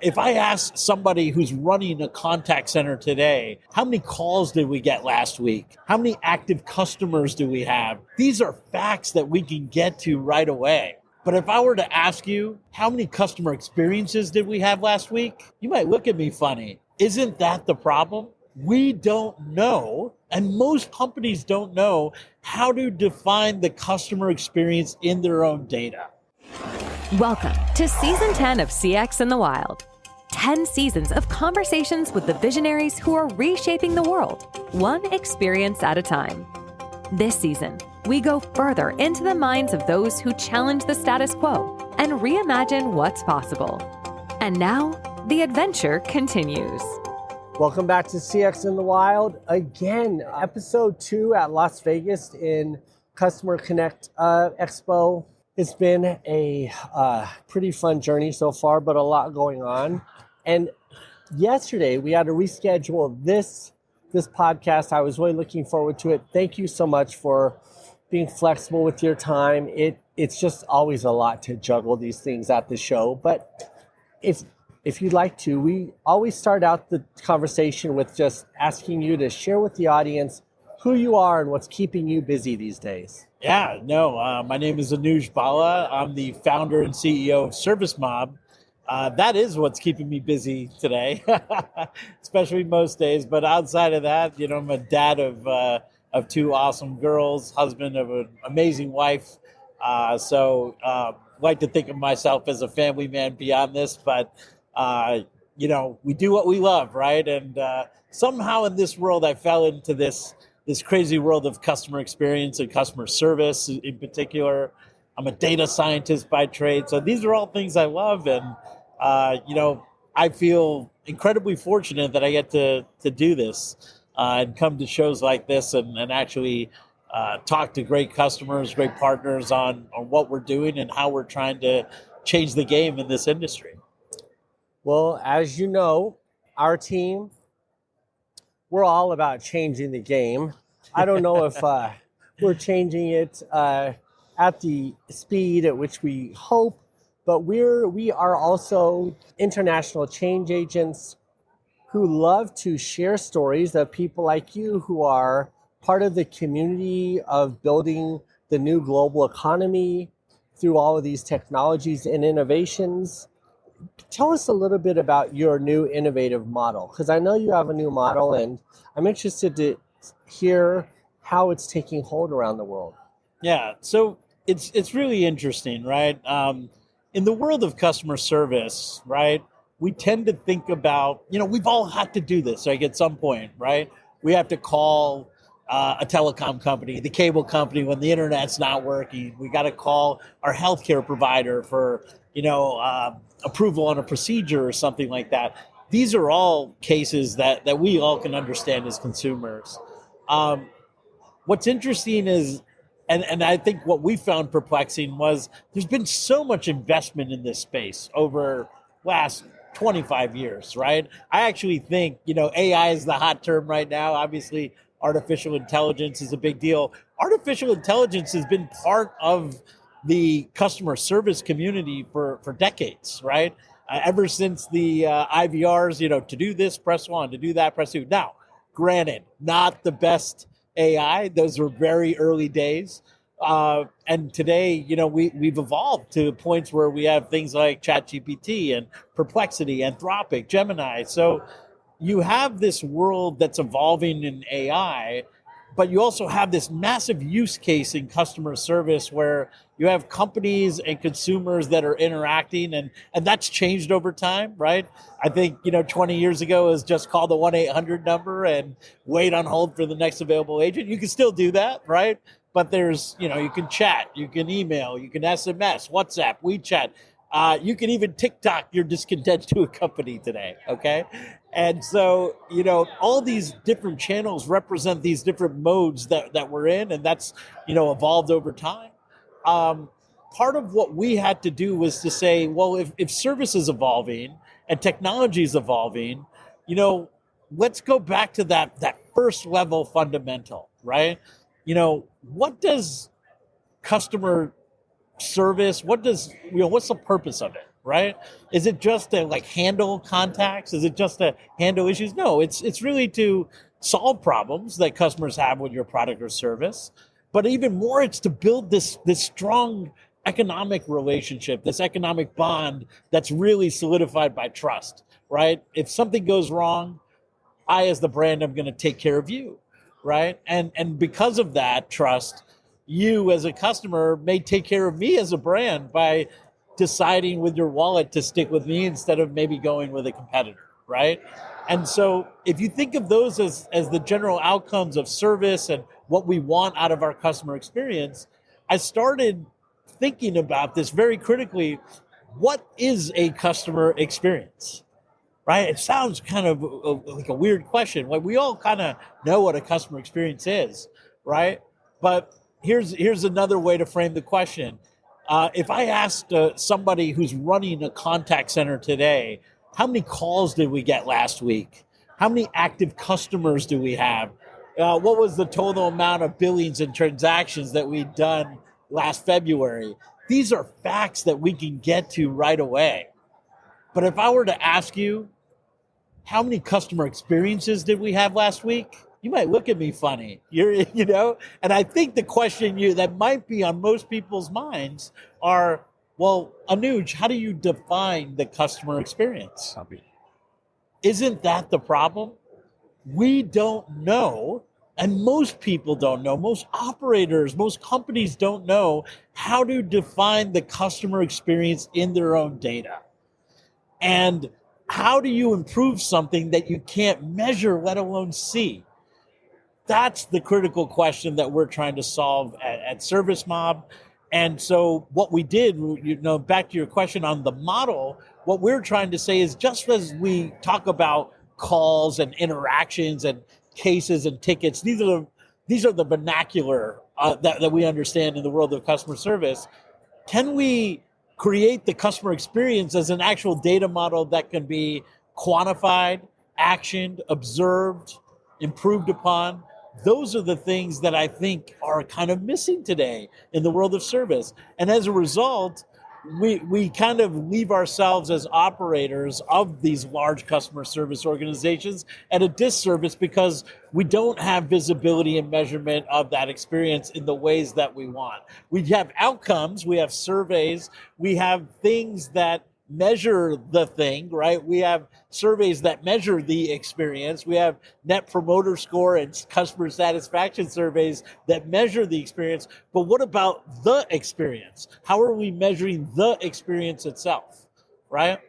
If I ask somebody who's running a contact center today, how many calls did we get last week? How many active customers do we have? These are facts that we can get to right away. But if I were to ask you, how many customer experiences did we have last week? You might look at me funny. Isn't that the problem? We don't know, and most companies don't know how to define the customer experience in their own data. Welcome to Season 10 of CX in the Wild. 10 seasons of conversations with the visionaries who are reshaping the world, one experience at a time. This season, we go further into the minds of those who challenge the status quo and reimagine what's possible. And now, the adventure continues. Welcome back to CX in the Wild. Again, episode 2 at Las Vegas in Customer Connect Expo. It's been a pretty fun journey so far, but a lot going on. And yesterday, we had to reschedule this podcast. I was really looking forward to it. Thank you so much for being flexible with your time. It's just always a lot to juggle these things at the show. But if you'd like to, we always start out the conversation with just asking you to share with the audience who you are and what's keeping you busy these days. Yeah, no, my name is Anuj Bhalla. I'm the founder and CEO of ServiceMob. That is what's keeping me busy today, especially most days. But outside of that, I'm a dad of 2 awesome girls, husband of an amazing wife. So like to think of myself as a family man beyond this. But, we do what we love, right? And somehow in this world, I fell into this crazy world of customer experience and customer service in particular. I'm a data scientist by trade. So these are all things I love. And, I feel incredibly fortunate that I get to do this and come to shows like this and actually talk to great customers, great partners on what we're doing and how we're trying to change the game in this industry. Well, as you know, our team, we're all about changing the game. I don't know if we're changing it at the speed at which we hope, but we are also international change agents who love to share stories of people like you who are part of the community of building the new global economy through all of these technologies and innovations. Tell us a little bit about your new innovative model, because I know you have a new model and I'm interested to hear how it's taking hold around the world. Yeah, so it's really interesting, right? In the world of customer service, right, we tend to think about, we've all had to do this, like at some point, right? We have to call a telecom company, the cable company when the internet's not working. We got to call our healthcare provider for, approval on a procedure or something like that. These are all cases that we all can understand as consumers. What's interesting is, and I think what we found perplexing was there's been so much investment in this space over last 25 years, right? I actually think, AI is the hot term right now. Obviously, artificial intelligence is a big deal. Artificial intelligence has been part of the customer service community for decades, right? Ever since the IVRs, to do this, press 1, to do that, press 2. Now, granted, not the best AI. Those were very early days. And today, we've evolved to points where we have things like ChatGPT and Perplexity, Anthropic, Gemini. So you have this world that's evolving in AI, but you also have this massive use case in customer service where you have companies and consumers that are interacting, and that's changed over time, right? I think, 20 years ago it was just call the 1-800 number and wait on hold for the next available agent. You can still do that, right? But there's, you can chat, you can email, you can SMS, WhatsApp, WeChat. You can even TikTok your discontent to a company today, okay? And so, all these different channels represent these different modes that we're in, and that's, evolved over time. Part of what we had to do was to say, well, if service is evolving and technology is evolving, let's go back to that first level fundamental, right? What does customer service, what's the purpose of it, right? Is it just to like handle contacts? Is it just to handle issues? No, it's really to solve problems that customers have with your product or service. But even more, it's to build this strong economic relationship, this economic bond that's really solidified by trust, right? If something goes wrong, I, as the brand, am going to take care of you, right? And because of that trust, you as a customer may take care of me as a brand by deciding with your wallet to stick with me instead of maybe going with a competitor, right? And so if you think of those as the general outcomes of service and what we want out of our customer experience, I started thinking about this very critically. What is a customer experience? Right? It sounds kind of like a weird question. Like we all kind of know what a customer experience is, right? But here's another way to frame the question. If I asked somebody who's running a contact center today, how many calls did we get last week? How many active customers do we have? What was the total amount of billings and transactions that we'd done last February? These are facts that we can get to right away. But if I were to ask you, how many customer experiences did we have last week? You might look at me funny. And I think the question that might be on most people's minds are, well, Anuj, how do you define the customer experience? Copy. Isn't that the problem? We don't know, and most people don't know, most operators, most companies don't know how to define the customer experience in their own data. And how do you improve something that you can't measure, let alone see? That's the critical question that we're trying to solve at ServiceMob. And so what we did, back to your question on the model, what we're trying to say is just as we talk about calls and interactions and cases and tickets, these are the vernacular that we understand in the world of customer service. Can we create the customer experience as an actual data model that can be quantified, actioned, observed, improved upon? Those are the things that I think are kind of missing today in the world of service. And as a result, we kind of leave ourselves as operators of these large customer service organizations at a disservice because we don't have visibility and measurement of that experience in the ways that we want. We have outcomes, we have surveys, we have things that measure the thing, right? We have surveys that measure the experience. We have net promoter score and customer satisfaction surveys that measure the experience. But what about the experience? How are we measuring the experience itself, right?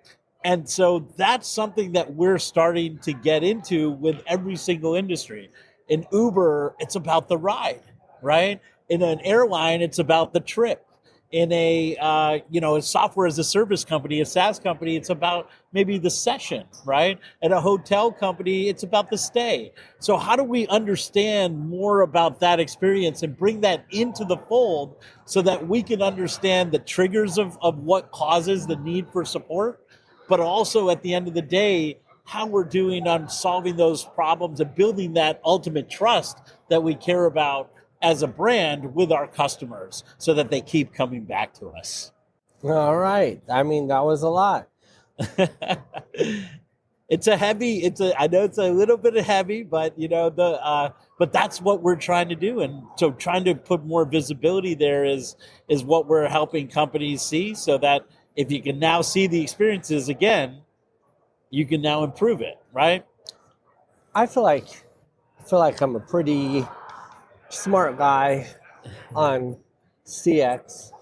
And so that's something that we're starting to get into with every single industry. In Uber, it's about the ride, right? In an airline, it's about the trip. In a software as a service company, a SaaS company, it's about maybe the session, right? At a hotel company, it's about the stay. So how do we understand more about that experience and bring that into the fold so that we can understand the triggers of what causes the need for support, but also at the end of the day, how we're doing on solving those problems and building that ultimate trust that we care about as a brand with our customers so that they keep coming back to us. All right. I mean, that was a lot. I know it's a little bit heavy, but but that's what we're trying to do. And so trying to put more visibility there is what we're helping companies see, so that if you can now see the experiences again, you can now improve it, right? I feel like I'm a pretty smart guy on CX,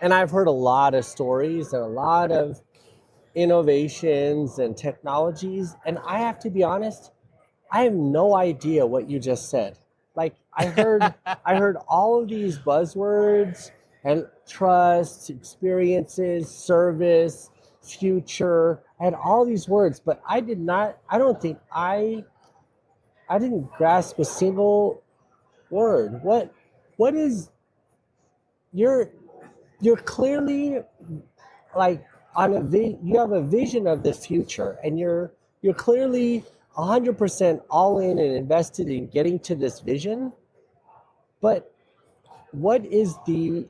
and I've heard a lot of stories and a lot of innovations and technologies, and I have to be honest, I have no idea what you just said. Like I heard all of these buzzwords and trust, experiences, service, future. I had all these words, but I didn't grasp a single word. What is you're clearly like you have a vision of the future, and you're clearly 100% all in and invested in getting to this vision. But what is the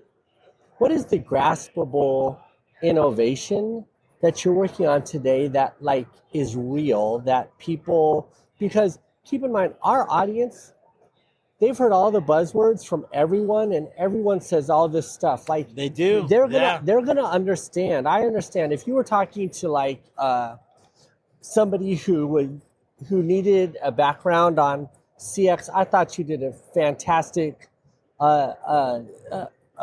graspable innovation that you're working on today that like is real, that people, because keep in mind, our audience, they've heard all the buzzwords from everyone, and everyone says all this stuff. Like They do. they're gonna understand. I understand if you were talking to like somebody who needed a background on CX. I thought you did a fantastic a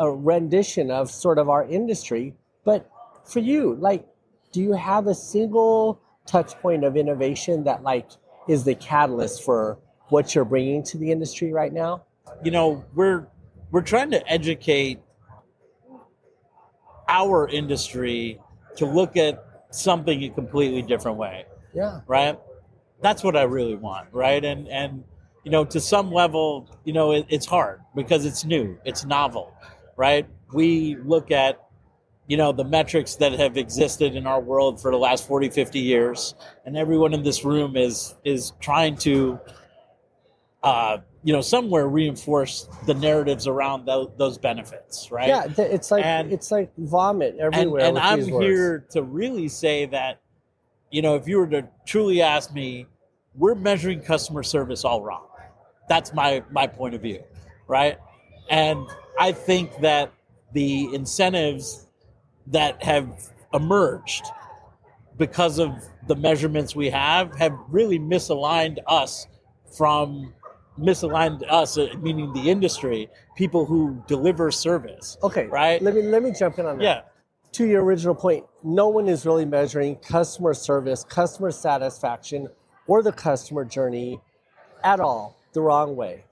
rendition of sort of our industry. But for you, like, do you have a single touch point of innovation that like is the catalyst for what you're bringing to the industry right now? We're trying to educate our industry to look at something a completely different way. Yeah. Right? That's what I really want, right? And to some level, it's hard because it's new, it's novel, right? We look at the metrics that have existed in our world for the last 40, 50 years, and everyone in this room is trying to somewhere reinforce the narratives around those benefits, right? Yeah, it's like vomit everywhere. And with I'm these words. here to really say that, if you were to truly ask me, we're measuring customer service all wrong. That's my point of view, right? And I think that the incentives that have emerged because of the measurements we have really misaligned us, meaning the industry, people who deliver service. Okay, right? Let me jump in on that. Yeah. To your original point, no one is really measuring customer service, customer satisfaction, or the customer journey at all the wrong way.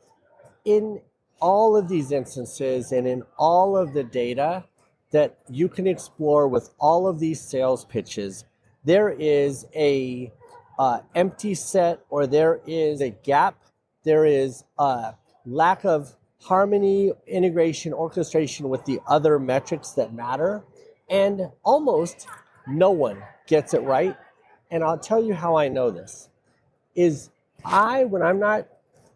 In all of these instances and in all of the data that you can explore with all of these sales pitches, there is a empty set, or there is a gap. There is a lack of harmony, integration, orchestration with the other metrics that matter. And almost no one gets it right. And I'll tell you how I know this is when I'm not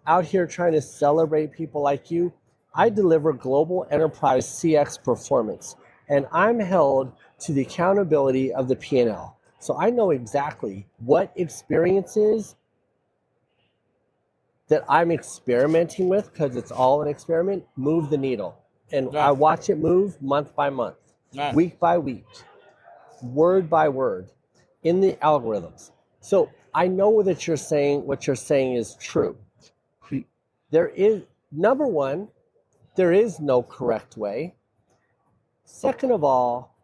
out here trying to celebrate people like you, I deliver global enterprise CX performance, and I'm held to the accountability of the P&L. So I know exactly what experiences that I'm experimenting with, because it's all an experiment, move the needle. And I watch it move month by month, week by week, word by word in the algorithms. So I know that what you're saying is true. There is, number one, there is no correct way. Second of all,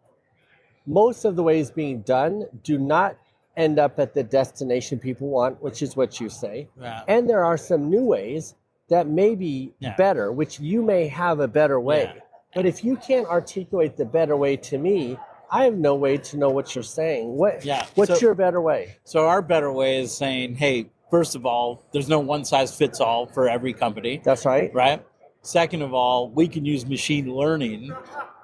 most of the ways being done do not end up at the destination people want, which is what you say. Yeah. And there are some new ways that may be better, which you may have a better way. Yeah. But if you can't articulate the better way to me, I have no way to know what you're saying. What's your better way? So our better way is saying, hey, first of all, there's no one size fits all for every company. That's right. Right? Second of all, we can use machine learning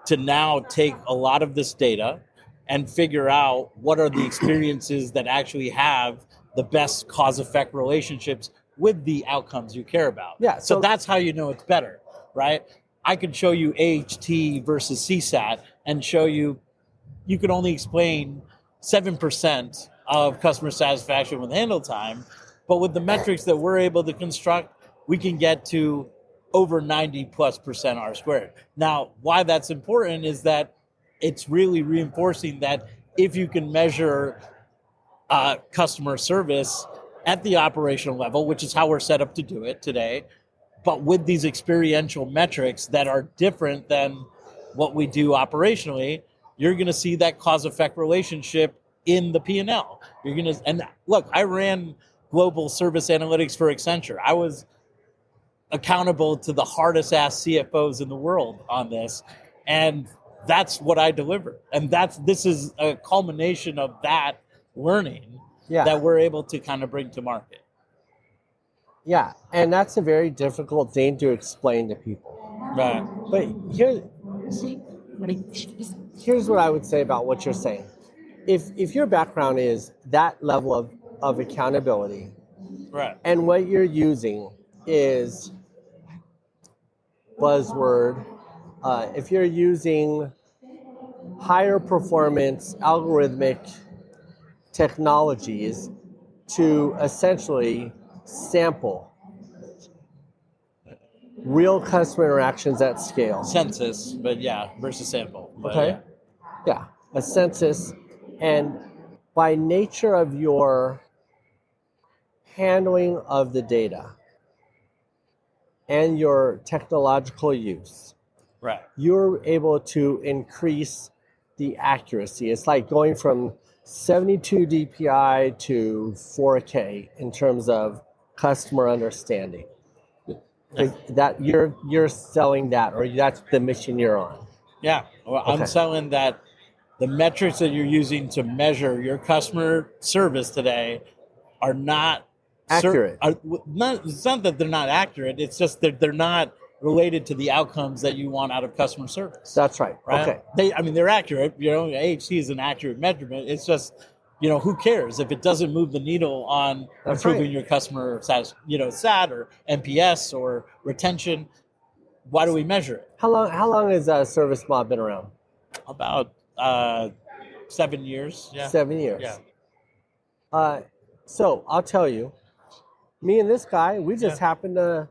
to now take a lot of this data and figure out what are the experiences that actually have the best cause-effect relationships with the outcomes you care about. Yeah. So that's how you know it's better, right? I could show you AHT versus CSAT and show you could only explain 7% of customer satisfaction with handle time, but with the metrics that we're able to construct, we can get to over 90+% R squared. Now, why that's important is that it's really reinforcing that if you can measure customer service at the operational level, which is how we're set up to do it today, but with these experiential metrics that are different than what we do operationally, you're going to see that cause-effect relationship in the P&L. And look, I ran global service analytics for Accenture. I was accountable to the hardest ass CFOs in the world on this, and that's what I deliver. And this is a culmination of that learning that we're able to kind of bring to market. Yeah, and that's a very difficult thing to explain to people. Right. But here's what I would say about what you're saying. If your background is that level of accountability, right, and what you're using is buzzword, if you're using higher performance algorithmic technologies to essentially sample real customer interactions at scale. Census, but yeah, versus sample. But Okay. Yeah, a census. And by nature of your handling of the data and your technological use, Right. you're able to increase the accuracy. It's like going from 72 DPI to 4K in terms of customer understanding. Yeah. That you're selling that, or that's the mission you're on. Yeah. Well, I'm Okay. selling that the metrics that you're using to measure your customer service today are not Accurate. It's not that they're not accurate. It's just that they're not related to the outcomes that you want out of customer service. That's right. Right? Okay. They're accurate. AHC is an accurate measurement. It's just, who cares if it doesn't move the needle on That's improving right. your customer SAT or NPS or retention? Why do we measure it? How long has Service Mob been around? About 7 years. Yeah. 7 years. Yeah. So I'll tell you, me and this guy, we just happened to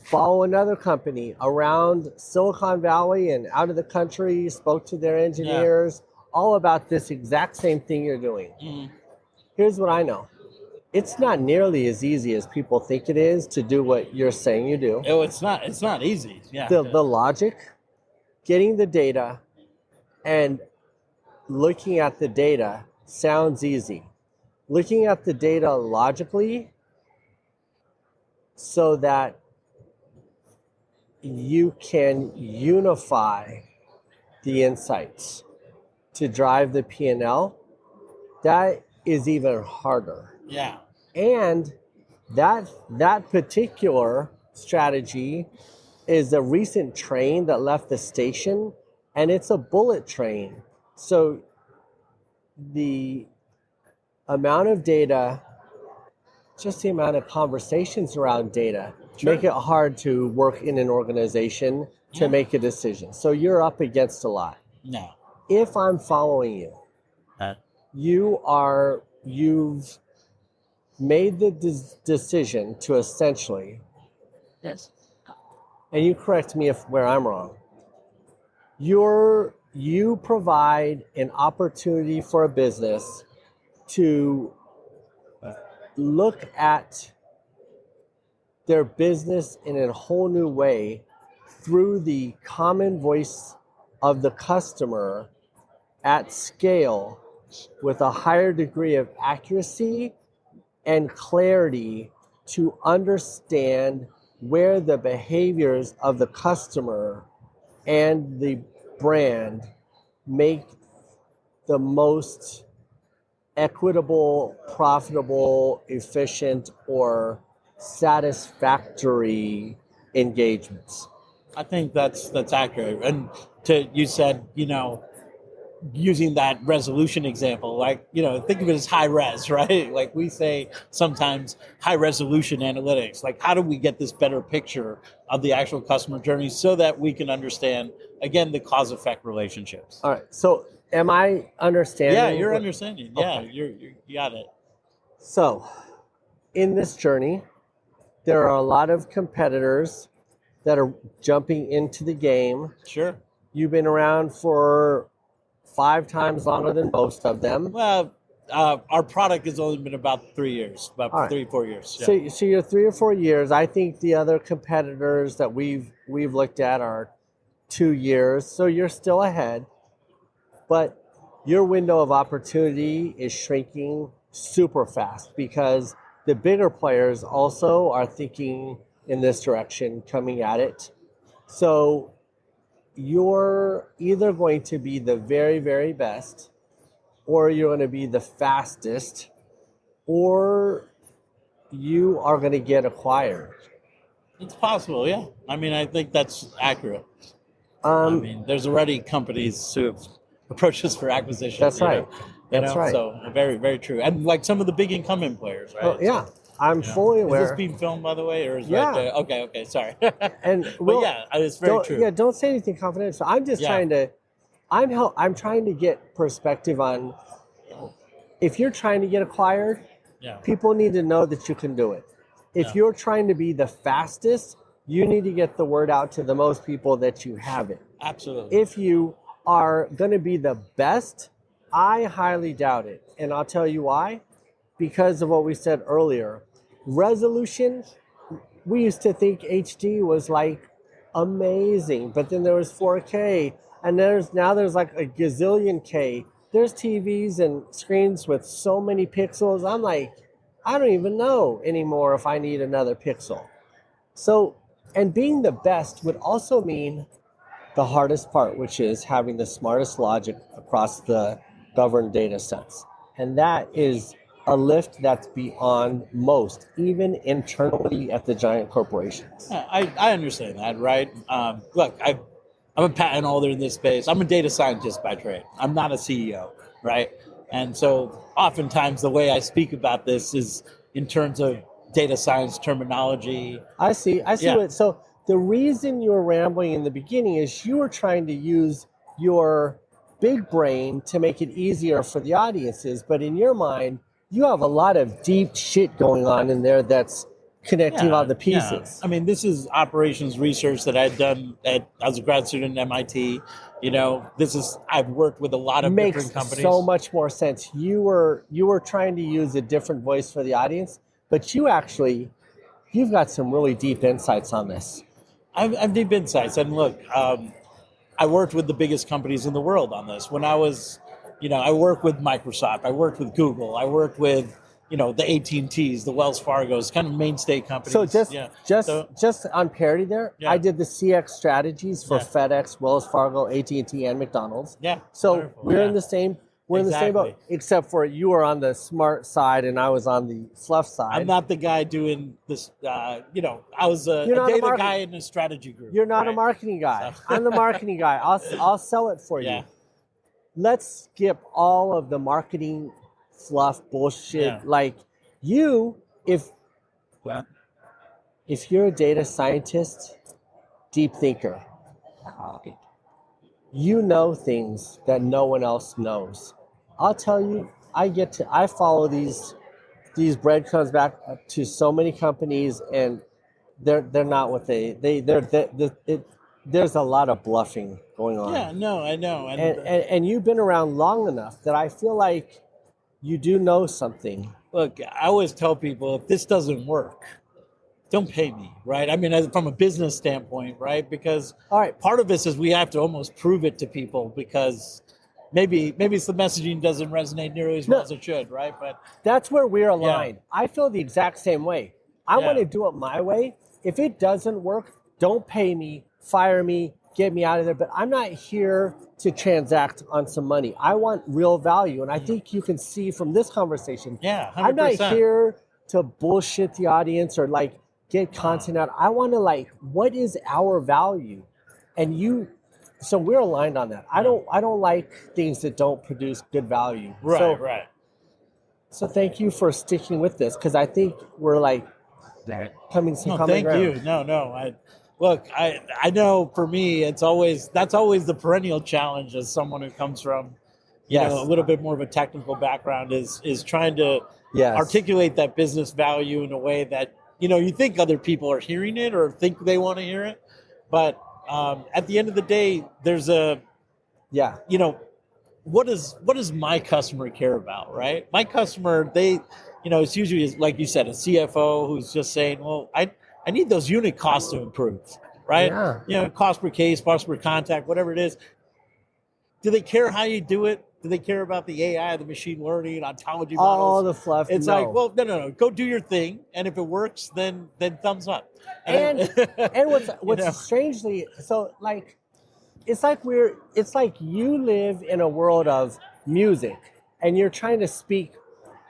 follow another company around Silicon Valley and out of the country, spoke to their engineers, all about this exact same thing you're doing. Mhm. Here's what I know. It's not nearly as easy as people think it is to do what you're saying you do. Oh, it's not easy. Yeah. The logic, getting the data, and looking at the data sounds easy. Looking at the data logically so that you can unify the insights to drive the P&L, that is even harder. Yeah. And that particular strategy is a recent train that left the station, and it's a bullet train. So the amount of data, just the amount of conversations around data, make it hard to work in an organization to make a decision. So you're up against a lot. No. If I'm following you, you've made the decision to essentially, Yes. and you correct me where I'm wrong, you provide an opportunity for a business to look at their business in a whole new way through the common voice of the customer at scale with a higher degree of accuracy and clarity to understand where the behaviors of the customer and the brand make the most equitable, profitable, efficient, or satisfactory engagements. I think that's accurate. And you said, using that resolution example, think of it as high res, right? Like we say sometimes high resolution analytics, like how do we get this better picture of the actual customer journey so that we can understand, again, the cause effect relationships. All right. So am I understanding? Yeah, you're understanding. Yeah, Okay. you got it. So in this journey, there are a lot of competitors that are jumping into the game. Sure. You've been around for 5 times longer than most of them. Well, our product has only been about 3 years, about All right. 3-4 years. Yeah. So you're 3 or 4 years. I think the other competitors that we've looked at are 2 years. So you're still ahead, but your window of opportunity is shrinking super fast because the bigger players also are thinking in this direction, coming at it. So you're either going to be the very, very best, or you're going to be the fastest, or you are going to get acquired. It's possible, yeah. I think that's accurate. There's already companies who have approached us for acquisition. That's right. That's right. So very, very true. And like some of the big incumbent players, right? Oh, yeah. I'm fully aware. Is this being filmed, by the way, or is Okay, sorry. And But yeah, it's very true. Yeah, don't say anything confidential. I'm just trying to I'm trying to get perspective on if you're trying to get acquired, Yeah. people need to know that you can do it. If Yeah. you're trying to be the fastest, you need to get the word out to the most people that you have it. Absolutely. If you are going to be the best, I highly doubt it. And I'll tell you why. Because of what we said earlier. Resolution, we used to think HD was like amazing, but then there was 4K, and there's like a gazillion K. There's TVs and screens with so many pixels. I'm like, I don't even know anymore if I need another pixel. So, and being the best would also mean the hardest part, which is having the smartest logic across the governed data sets. And that is a lift that's beyond most, even internally at the giant corporations. Yeah, I understand that, right? Look, I'm a patent holder in this space. I'm a data scientist by trade. I'm not a CEO, right? And so oftentimes the way I speak about this is in terms of data science terminology. I see Yeah. what, so the reason you were rambling in the beginning is you were trying to use your big brain to make it easier for the audiences, but in your mind, you have a lot of deep shit going on in there that's connecting all the pieces. I mean, this is operations research that I'd done as a grad student at MIT. I've worked with a lot of Makes different companies. so much more sense. You were trying to use a different voice for the audience, but you've got some really deep insights on this. I've deep insights, and look, I worked with the biggest companies in the world on this. When I was, I worked with Microsoft, I worked with Google, I worked with, the AT&Ts, the Wells Fargos, kind of mainstay companies. So just on parity there, Yeah. I did the CX strategies for Yeah. FedEx, Wells Fargo, AT&T, and McDonald's. Yeah, So wonderful. we're Yeah. in the same. We're in the same boat, Exactly. except for you were on the smart side and I was on the fluff side. I'm not the guy doing this. I was a You're not a data guy in a strategy group. You're not a right? marketing guy. So- I'm the marketing guy. I'll sell it for Yeah. you. Let's skip all of the marketing fluff bullshit. Yeah. Like if you're a data scientist, deep thinker, you know things that no one else knows. I'll tell you, I follow these breadcrumbs back to so many companies, and they're not what there's a lot of bluffing going on. Yeah, no, I know. And you've been around long enough that I feel like you do know something. Look, I always tell people, if this doesn't work, don't pay me, right? I mean, from a business standpoint, right? Because All right. part of this is we have to almost prove it to people, because maybe it's the messaging doesn't resonate nearly as well as it should, right? But That's where we're aligned. I feel the exact same way. I Yeah. want to do it my way. If it doesn't work, don't pay me, fire me, get me out of there. But I'm not here to transact on some money. I want real value. And I think you can see from this conversation, yeah, 100%. I'm not here to bullshit the audience or like get content out. I want to what is our value? And so we're aligned on that. I don't like things that don't produce good value. Right, So, right. So thank you for sticking with this, because I think we're coming some No, common thank ground. you. No. I know for me, that's always the perennial challenge as someone who comes from, Yes. a little bit more of a technical background is trying to Yes. articulate that business value in a way that, you think other people are hearing it or think they want to hear it. But at the end of the day, there's Yeah. what does my customer care about, right? My customer, it's usually, like you said, a CFO who's just saying, well, I need those unit costs to improve, right? Yeah. Cost per case, cost per contact, whatever it is. Do they care how you do it? Do they care about the AI, the machine learning, ontology models? All the fluff. It's no. like, well, no. Go do your thing, and if it works, then thumbs up. and what's strangely so it's like you live in a world of music and you're trying to speak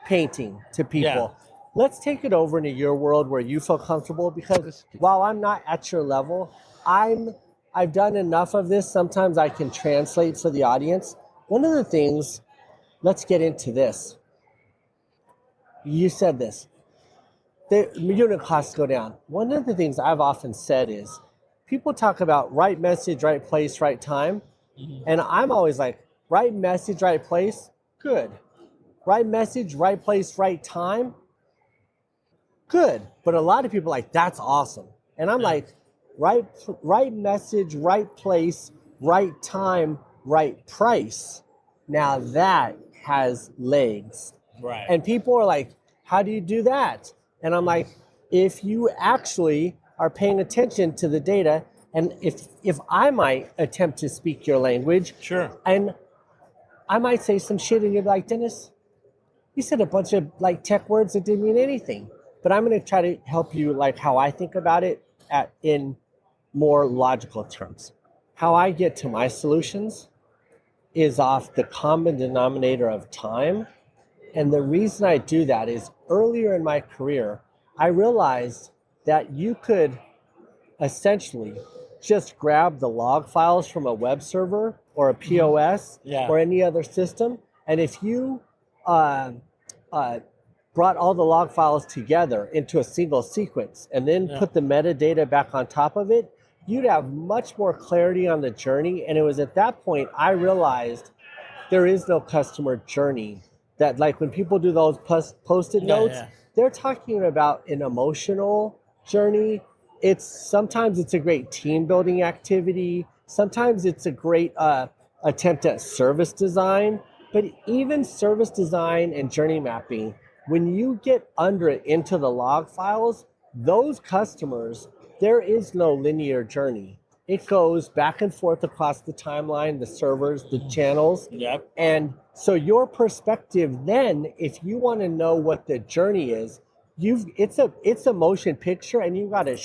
painting to people. Yeah. Let's take it over into your world where you feel comfortable, because while I'm not at your level, I've done enough of this. Sometimes I can translate for the audience. One of the things, let's get into this. You said this. The unit costs go down. One of the things I've often said is people talk about right message, right place, right time. And I'm always like, right message, right place, good. Right message, right place, right time, good. But a lot of people are like, that's awesome. And I'm like, right message, right place, right time, right price. Now that has legs. Right. And people are like, how do you do that? And I'm like, if you actually are paying attention to the data, and if I might attempt to speak your language, Sure. and I might say some shit and you're like, Dennis, you said a bunch of like tech words that didn't mean anything. But I'm going to try to help you like how I think about it in more logical terms. How I get to my solutions is off the common denominator of time. And the reason I do that is earlier in my career, I realized that you could essentially just grab the log files from a web server or a POS or any other system. And if you brought all the log files together into a single sequence and then put the metadata back on top of it, you'd have much more clarity on the journey. And it was at that point I realized there is no customer journey. That like when people do those post-it notes, they're talking about an emotional journey. Sometimes it's a great team building activity. Sometimes it's a great attempt at service design. But even service design and journey mapping, when you get under it into the log files, those customers, there is no linear journey. It goes back and forth across the timeline, the servers, the channels. Yep. And so your perspective then, if you want to know what the journey is, it's a motion picture and you've got to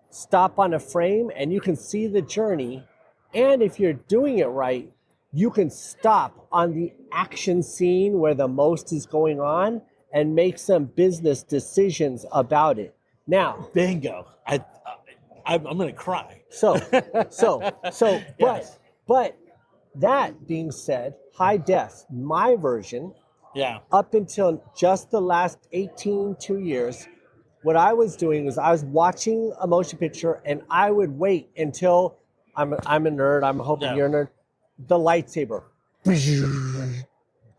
stop on a frame and you can see the journey. And if you're doing it right, you can stop on the action scene where the most is going on and make some business decisions about it. Now, bingo. I'm going to cry. But that being said, high def, my version, up until just the last 2 years, what I was doing was I was watching a motion picture and I would wait until I'm a nerd. I'm hoping you're a nerd. The lightsaber.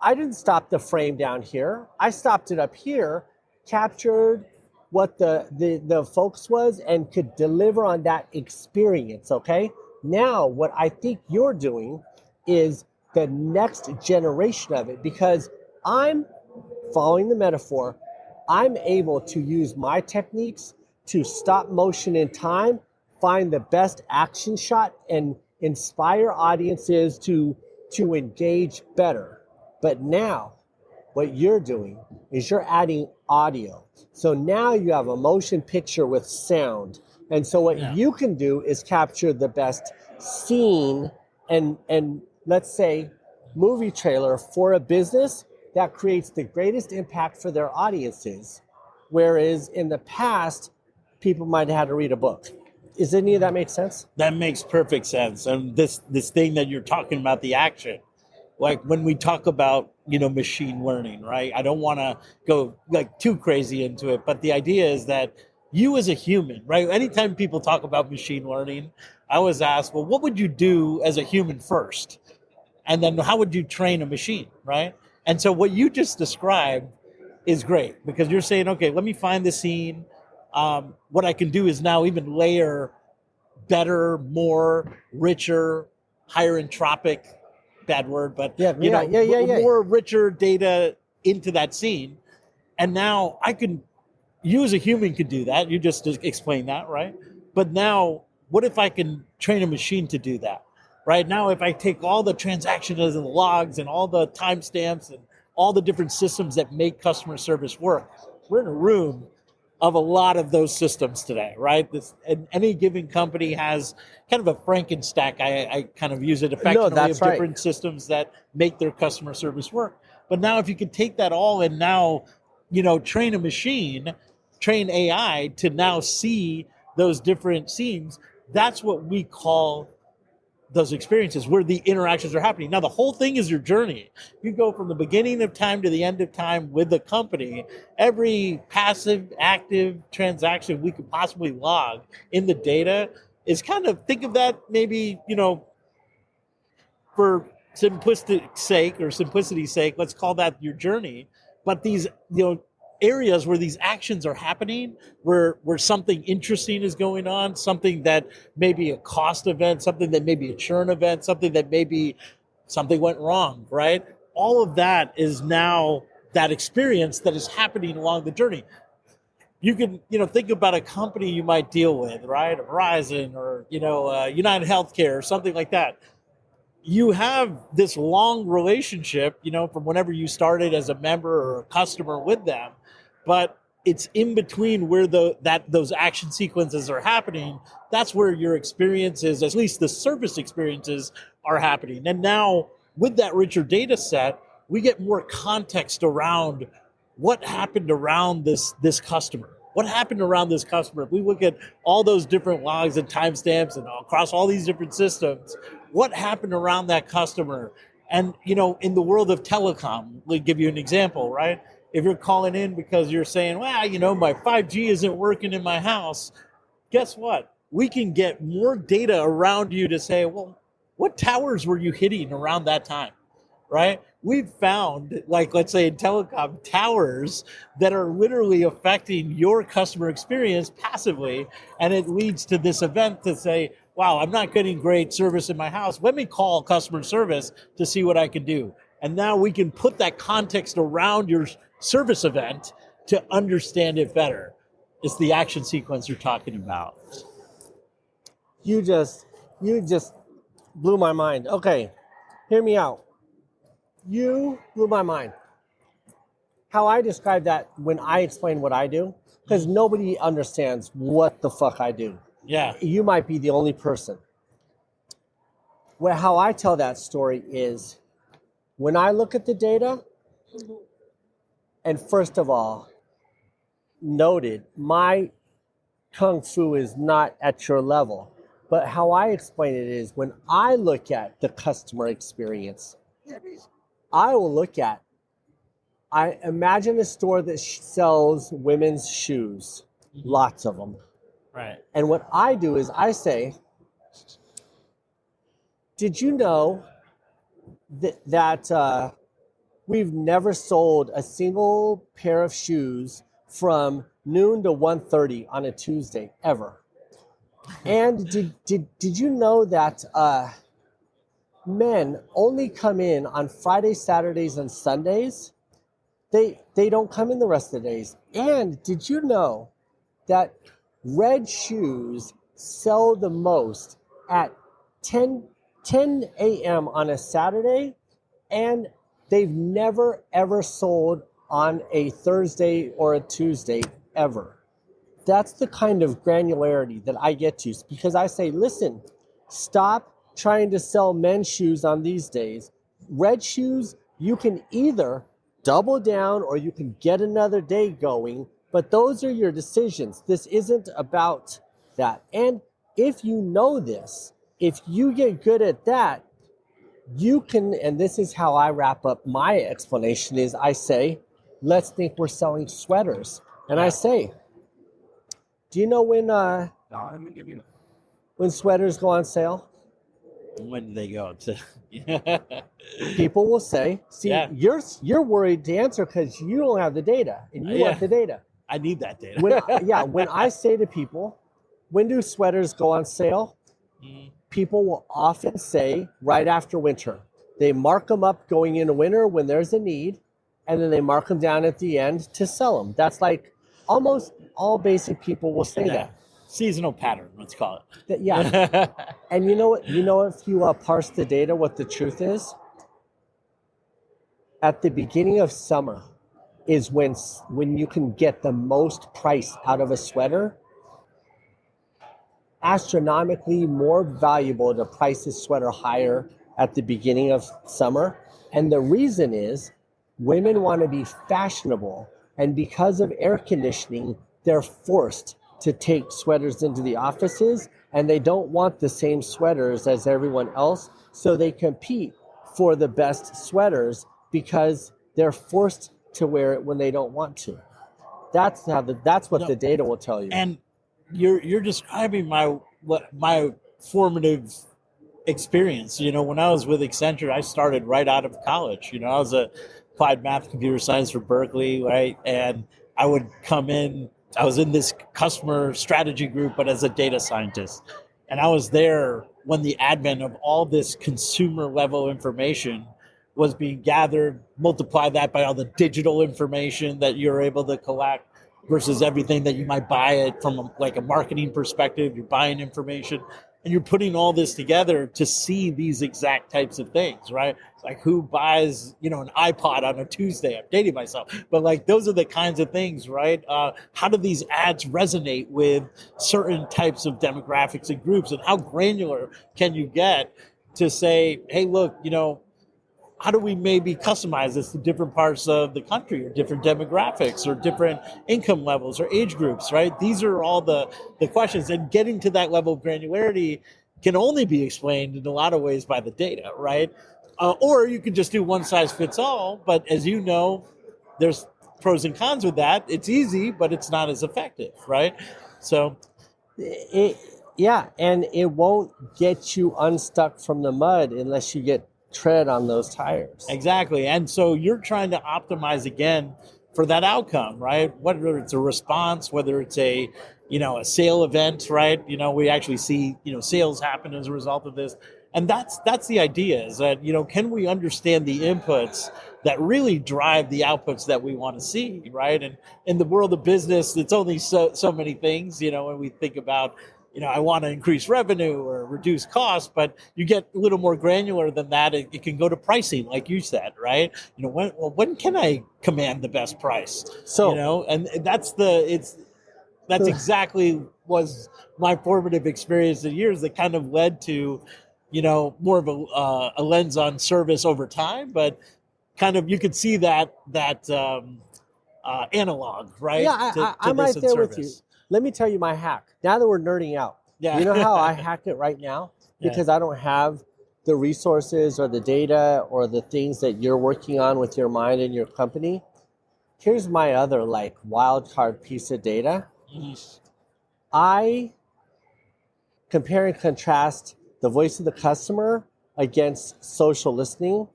I didn't stop the frame down here. I stopped it up here, captured what the focus was and could deliver on that experience, okay? Now, what I think you're doing is the next generation of it because I'm following the metaphor. I'm able to use my techniques to stop motion in time, find the best action shot, and inspire audiences to engage better. But now, what you're doing is you're adding audio. So now you have a motion picture with sound. And so what you can do is capture the best scene and let's say movie trailer for a business that creates the greatest impact for their audiences. Whereas in the past, people might have had to read a book. Does any of that make sense? That makes perfect sense. And this thing that you're talking about, the action, like when we talk about, machine learning, right? I don't want to go like too crazy into it, but the idea is that you as a human, right? Anytime people talk about machine learning, I always ask, well, what would you do as a human first? And then how would you train a machine, right? And so what you just described is great because you're saying, okay, let me find the scene. What I can do is now even layer better, more, richer, higher entropic, bad word, but more richer data into that scene. And now you as a human could do that. You just explained that, right? But now, what if I can train a machine to do that? Right now, if I take all the transactions and the logs and all the timestamps and all the different systems that make customer service work, we're in a room of a lot of those systems today, right? And any given company has kind of a Frankenstack. I kind of use it affectionately of different systems that make their customer service work. But now if you could take that all and now, train a machine, train AI to now see those different scenes, that's what we call those experiences where the interactions are happening. Now, the whole thing is your journey. You go from the beginning of time to the end of time with the company. Every passive, active transaction we could possibly log in the data is kind of, think of that maybe, for simplicity's sake, let's call that your journey. But these, areas where these actions are happening, where something interesting is going on, something that may be a cost event, something that may be a churn event, something that maybe something went wrong, right? All of that is now that experience that is happening along the journey. You can, think about a company you might deal with, right? Verizon or, United Healthcare or something like that. You have this long relationship, from whenever you started as a member or a customer with them, but it's in between where those action sequences are happening. That's where your experiences, at least the service experiences, are happening. And now with that richer data set, we get more context around what happened around this customer. What happened around this customer? If we look at all those different logs and timestamps and across all these different systems, what happened around that customer? And, in the world of telecom, let me give you an example, right? If you're calling in because you're saying, well, my 5G isn't working in my house, guess what? We can get more data around you to say, well, what towers were you hitting around that time, right? We've found, like, let's say in telecom, towers that are literally affecting your customer experience passively. And it leads to this event to say, wow, I'm not getting great service in my house. Let me call customer service to see what I can do. And now we can put that context around your service event to understand it better. It's the action sequence you're talking about. You just blew my mind. Okay, hear me out. You blew my mind. How I describe that when I explain what I do, because nobody understands what the fuck I do. Yeah. You might be the only person. Well, how I tell that story is when I look at the data, and first of all, noted, my kung fu is not at your level. But how I explain it is when I look at the customer experience, I imagine a store that sells women's shoes, lots of them. Right. And what I do is I say, did you know that we've never sold a single pair of shoes from noon to 1:30 on a Tuesday ever? And did you know that men only come in on Fridays, Saturdays, and Sundays? They don't come in the rest of the days. And did you know that red shoes sell the most at 10 a.m. on a Saturday, and they've never, ever sold on a Thursday or a Tuesday ever? That's the kind of granularity that I get to, because I say, listen, stop trying to sell men's shoes on these days. Red shoes, you can either double down or you can get another day going, but those are your decisions. This isn't about that. And if you know this, if you get good at that, you can, and this is how I wrap up my explanation, is I say, let's think we're selling sweaters. And I say, do you know when sweaters go on sale? When do they go? People will say, see, you're worried to answer because you don't have the data and you want the data. I need that data. When I say to people, when do sweaters go on sale? People will often say right after winter. They mark them up going into winter when there's a need, and then they mark them down at the end to sell them. That's like almost all basic people will say that. Seasonal pattern, let's call it. Yeah. And you know what? If you parse the data, what the truth is? At the beginning of summer is when you can get the most price out of a sweater. Astronomically more valuable to price a sweater higher at the beginning of summer. And the reason is women want to be fashionable. And because of air conditioning, they're forced to take sweaters into the offices, and they don't want the same sweaters as everyone else. So they compete for the best sweaters because they're forced to wear it when they don't want to. That's what the data will tell you. And you're describing my formative experience. When I was with Accenture, I started right out of college. I was a applied math computer science for Berkeley, right? And I would come in, I was in this customer strategy group, but as a data scientist. And I was there when the advent of all this consumer level information was being gathered, multiply that by all the digital information that you're able to collect versus everything that you might buy it from like a marketing perspective. You're buying information and you're putting all this together to see these exact types of things, right? Like who buys, an iPod on a Tuesday? I'm dating myself, but like those are the kinds of things, right? How do these ads resonate with certain types of demographics and groups, and how granular can you get to say, hey, look, how do we maybe customize this to different parts of the country or different demographics or different income levels or age groups, right? These are all the questions. And getting to that level of granularity can only be explained in a lot of ways by the data, right? Or you can just do one size fits all. But as you know, there's pros and cons with that. It's easy, but it's not as effective, right? So, and it won't get you unstuck from the mud unless you get tread on those tires. Exactly. And so you're trying to optimize again for that outcome, right? Whether it's a response, whether it's a sale event, right? We actually see, sales happen as a result of this. And that's the idea, is that, can we understand the inputs that really drive the outputs that we want to see, right? And in the world of business, it's only so many things, when we think about, I want to increase revenue or reduce costs, but you get a little more granular than that. It can go to pricing, like you said, right? When can I command the best price? So, and that's exactly was my formative experience in years that kind of led to, more of a lens on service over time, but kind of you could see that analog, right? Yeah, I'm right there with you. Let me tell you my hack. Now that we're nerding out, yeah. You know how I hack it right now? Because I don't have the resources or the data or the things that you're working on with your mind and your company. Here's my other wild card piece of data. I compare and contrast the voice of the customer against social listening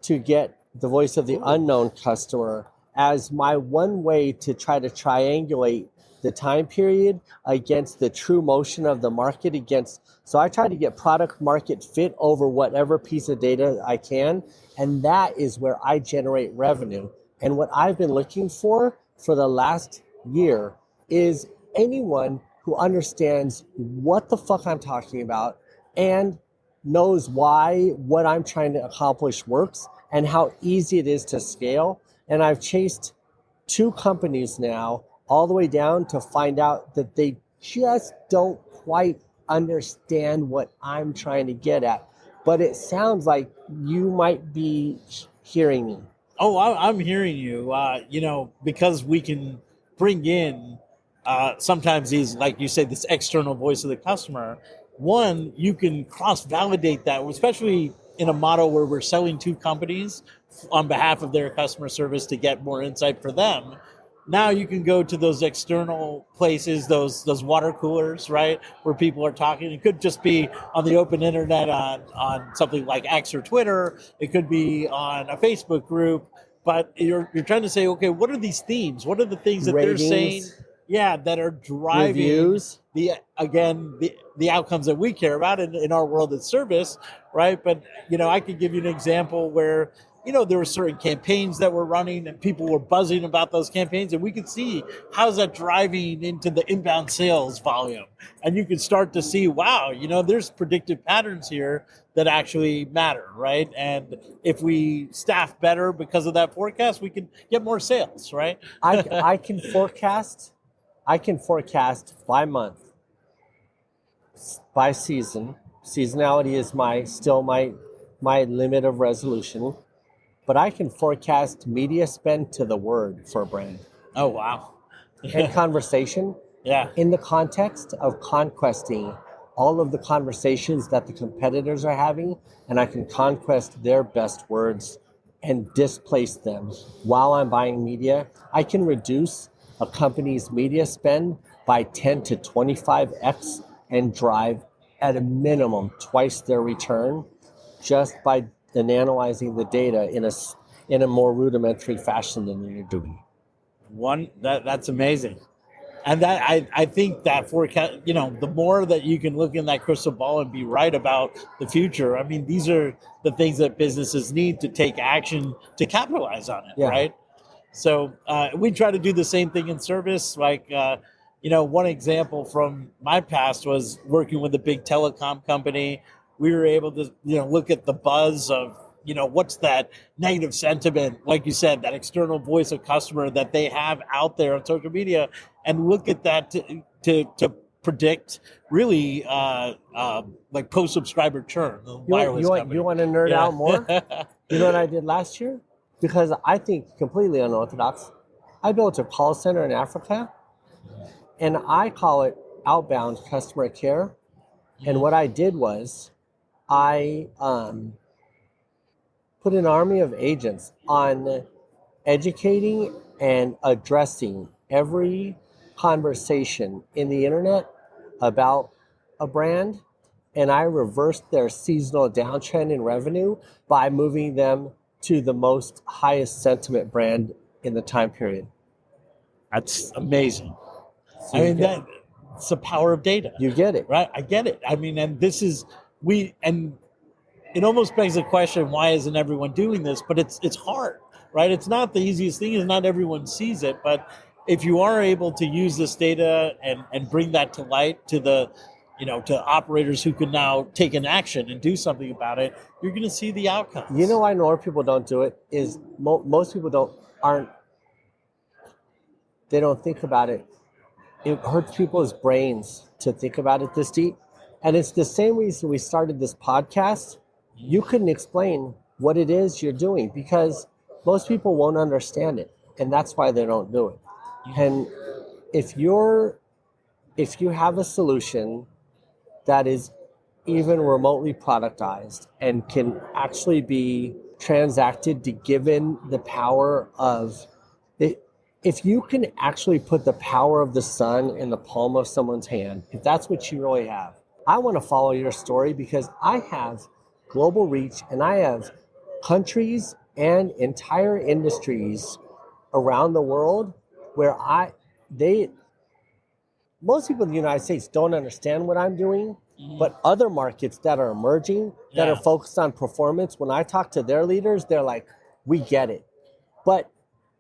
to get the voice of the unknown customer as my one way to try to triangulate the time period against the true motion of the market so I try to get product market fit over whatever piece of data I can. And that is where I generate revenue. And what I've been looking for the last year is anyone who understands what the fuck I'm talking about and knows why what I'm trying to accomplish works and how easy it is to scale. And I've chased 2 companies now all the way down to find out that they just don't quite understand what I'm trying to get at. But it sounds like you might be hearing me. Oh, I'm hearing you, because we can bring in sometimes these, like you say, this external voice of the customer. One, you can cross-validate that, especially in a model where we're selling to companies on behalf of their customer service to get more insight for them. Now you can go to those external places, those water coolers, right, where people are talking. It could just be on the open internet on something like X or Twitter. It could be on a Facebook group. But you're trying to say, okay, what are these themes? What are the things that Ratings, they're saying? Yeah, that are driving reviews. the outcomes that we care about in our world of service, right? But I could give you an example where there were certain campaigns that were running and people were buzzing about those campaigns, and we could see how's that driving into the inbound sales volume. And you could start to see, wow, there's predictive patterns here that actually matter, right? And if we staff better because of that forecast, we can get more sales, right? I can forecast by month, by season. Seasonality is still my limit of resolution. But I can forecast media spend to the word for a brand. Oh, wow. And conversation. Yeah. In the context of conquesting all of the conversations that the competitors are having, and I can conquest their best words and displace them while I'm buying media. I can reduce a company's media spend by 10 to 25x and drive at a minimum twice their return just by analyzing the data in a more rudimentary fashion than you're doing. That's amazing. And that I think that forecast, the more that you can look in that crystal ball and be right about the future. I mean, these are the things that businesses need to take action to capitalize on it, right? So we try to do the same thing in service. Like, one example from my past was working with a big telecom company. We were able to, look at the buzz of, what's that negative sentiment, like you said, that external voice of customer that they have out there on social media, and look at that to predict really like post-subscriber churn. You want to nerd out more? You know what I did last year? Because I think completely unorthodox. I built a call center in Africa, and I call it outbound customer care. And what I did was I put an army of agents on educating and addressing every conversation in the internet about a brand, and I reversed their seasonal downtrend in revenue by moving them to the most highest sentiment brand in the time period. That's amazing. So that's the power of data. You get it. Right? I get it. I mean, and it almost begs the question, why isn't everyone doing this? But it's hard, right? It's not the easiest thing, is not everyone sees it. But if you are able to use this data and bring that to light to the, to operators who can now take an action and do something about it, you're going to see the outcomes. I know why people don't do it is most people they don't think about it. It hurts people's brains to think about it this deep. And it's the same reason we started this podcast. You couldn't explain what it is you're doing because most people won't understand it. And that's why they don't do it. And if you have a solution that is even remotely productized and can actually be transacted to given the power of it, if you can actually put the power of the sun in the palm of someone's hand, if that's what you really have, I want to follow your story because I have global reach and I have countries and entire industries around the world where most people in the United States don't understand what I'm doing, but other markets that are emerging, that are focused on performance, when I talk to their leaders, they're like, we get it. But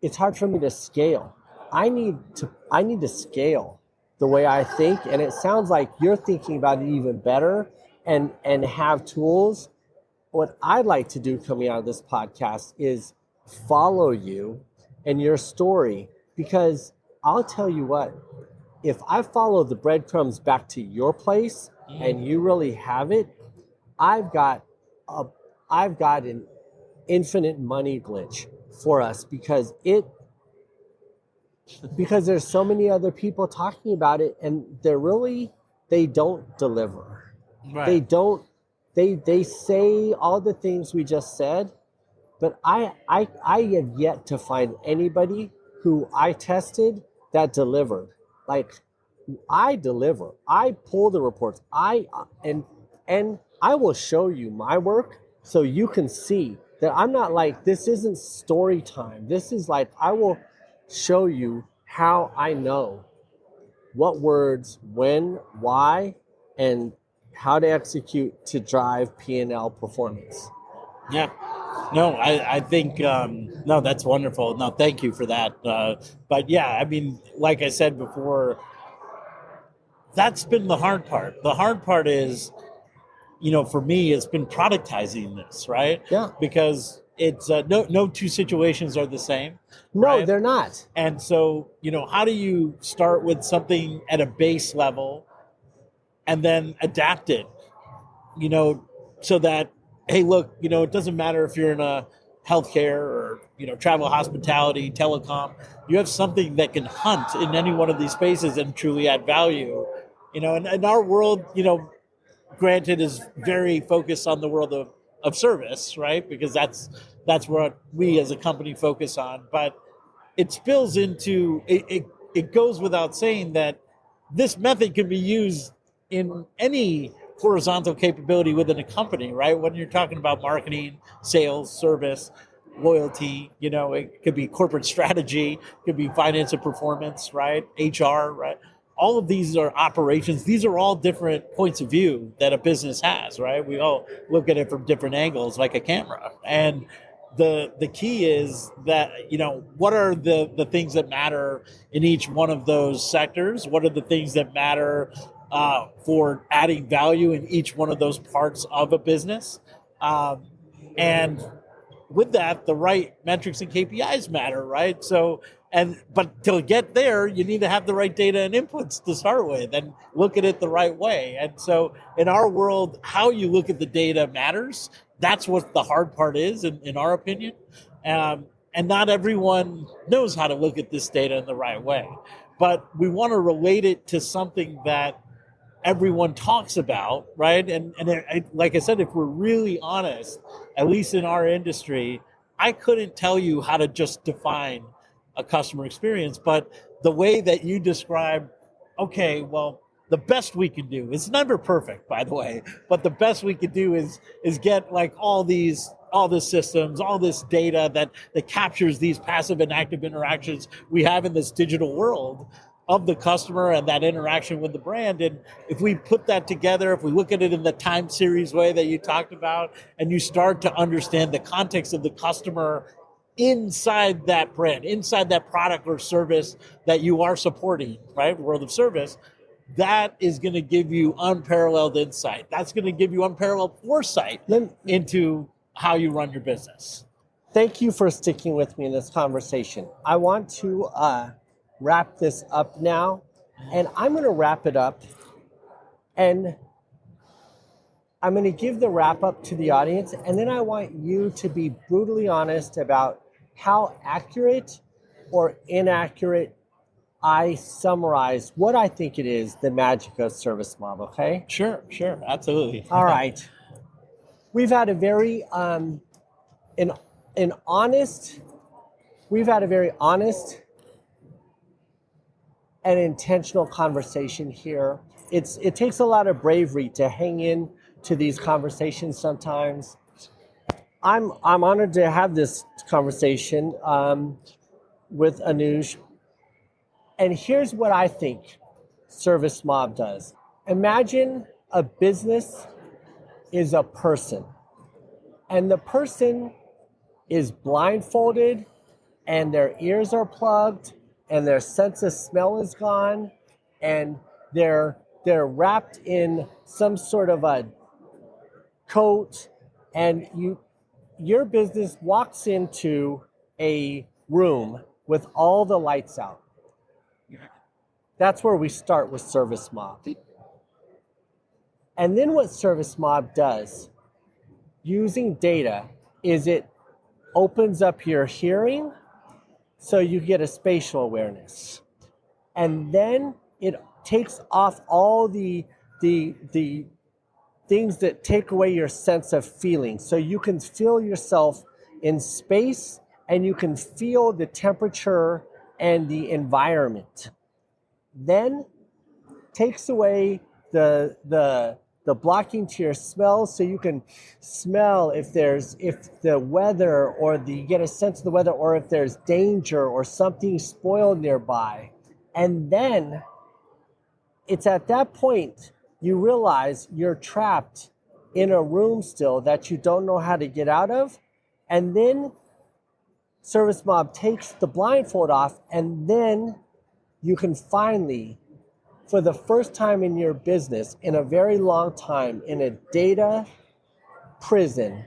it's hard for me to scale. I need to scale the way I think, and it sounds like you're thinking about it even better and have tools. What I'd like to do coming out of this podcast is follow you and your story, because I'll tell you what, if I follow the breadcrumbs back to your place and you really have it, I've got an infinite money glitch for us because there's so many other people talking about it and they don't deliver. Right. They say all the things we just said, but I have yet to find anybody who I tested that delivered. Like, I deliver. I pull the reports. And I will show you my work so you can see that I'm not like, this isn't story time. This is like, I will show you how I know what words, when, why, and how to execute to drive P&L performance. Yeah. No, I think, no, that's wonderful. No, thank you for that. But yeah, I mean, like I said before, that's been the hard part. The hard part is, for me, it's been productizing this, right? Yeah. Because it's no two situations are the same. No, right? They're not. And so, how do you start with something at a base level and then adapt it, so that, hey, look, it doesn't matter if you're in a healthcare or, travel, hospitality, telecom, you have something that can hunt in any one of these spaces and truly add value, and our world, granted, is very focused on the world of service, right? Because that's what we as a company focus on. But it spills into, it goes without saying that this method can be used in any horizontal capability within a company, right? When you're talking about marketing, sales, service, loyalty, it could be corporate strategy, it could be finance and performance, right? HR, right? All of these are operations. These are all different points of view that a business has, right? We all look at it from different angles, like a camera. And the key is that, what are the things that matter in each one of those sectors? What are the things that matter for adding value in each one of those parts of a business? And with that, the right metrics and KPIs matter, right? But to get there, you need to have the right data and inputs to start with and look at it the right way. And so in our world, how you look at the data matters. That's what the hard part is, in our opinion. And not everyone knows how to look at this data in the right way. But we want to relate it to something that everyone talks about, right? And like I said, if we're really honest, at least in our industry, I couldn't tell you how to just define a customer experience, but the way that you describe, okay, well, the best we can do, it's never perfect, by the way, but the best we could do is get like all this systems, all this data that captures these passive and active interactions we have in this digital world of the customer and that interaction with the brand. And if we put that together, if we look at it in the time series way that you talked about, and you start to understand the context of the customer inside that brand, inside that product or service that you are supporting, right? World of service, that is going to give you unparalleled insight. That's going to give you unparalleled foresight into how you run your business. Thank you for sticking with me in this conversation. I want to wrap this up now, and I'm going to wrap it up, and I'm going to give the wrap up to the audience, and then I want you to be brutally honest about how accurate or inaccurate I summarize what I think it is, the magic of Service Mob, okay? Sure, absolutely. All right. We've had a very honest and intentional conversation here. It takes a lot of bravery to hang in to these conversations sometimes. I'm honored to have this conversation with Anuj. And here's what I think Service Mob does. Imagine a business is a person, and the person is blindfolded and their ears are plugged and their sense of smell is gone, and they're wrapped in some sort of a coat, and your business walks into a room with all the lights out. That's where we start with Service Mob. And then what Service Mob does, using data, is it opens up your hearing so you get a spatial awareness. And then it takes off all the things that take away your sense of feeling. So you can feel yourself in space, and you can feel the temperature and the environment. Then takes away the blocking to your smell, so you can smell if the weather, or you get a sense of the weather, or if there's danger or something spoiled nearby. And then it's at that point you realize you're trapped in a room still that you don't know how to get out of. And then Service Mob takes the blindfold off, and then you can finally, for the first time in your business, in a very long time, in a data prison,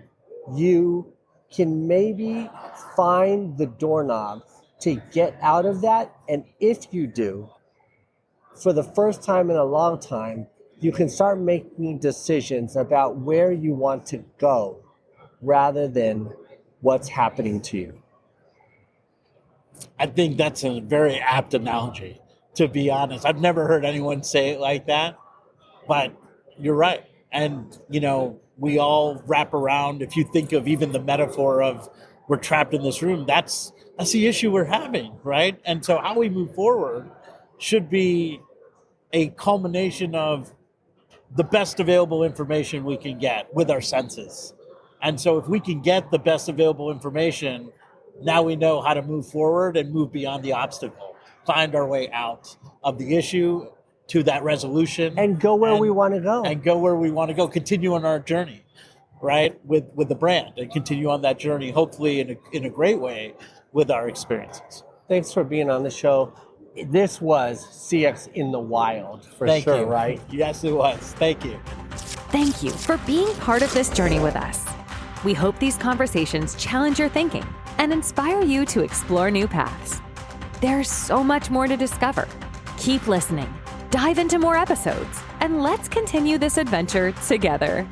you can maybe find the doorknob to get out of that. And if you do, for the first time in a long time, you can start making decisions about where you want to go rather than what's happening to you. I think that's a very apt analogy, to be honest. I've never heard anyone say it like that, but you're right. And, we all wrap around, if you think of even the metaphor of we're trapped in this room, that's the issue we're having, right? And so how we move forward should be a culmination of the best available information we can get with our senses. And so if we can get the best available information, now we know how to move forward and move beyond the obstacle, find our way out of the issue to that resolution. And go where we want to go. And go where we want to go, continue on our journey, right, with the brand, and continue on that journey, hopefully in a great way with our experiences. Thanks for being on the show. This was CX in the wild, for Thank sure, you. right? Yes, it was. Thank you. Thank you for being part of this journey with us. We hope these conversations challenge your thinking and inspire you to explore new paths. There's so much more to discover. Keep listening, dive into more episodes, and let's continue this adventure together.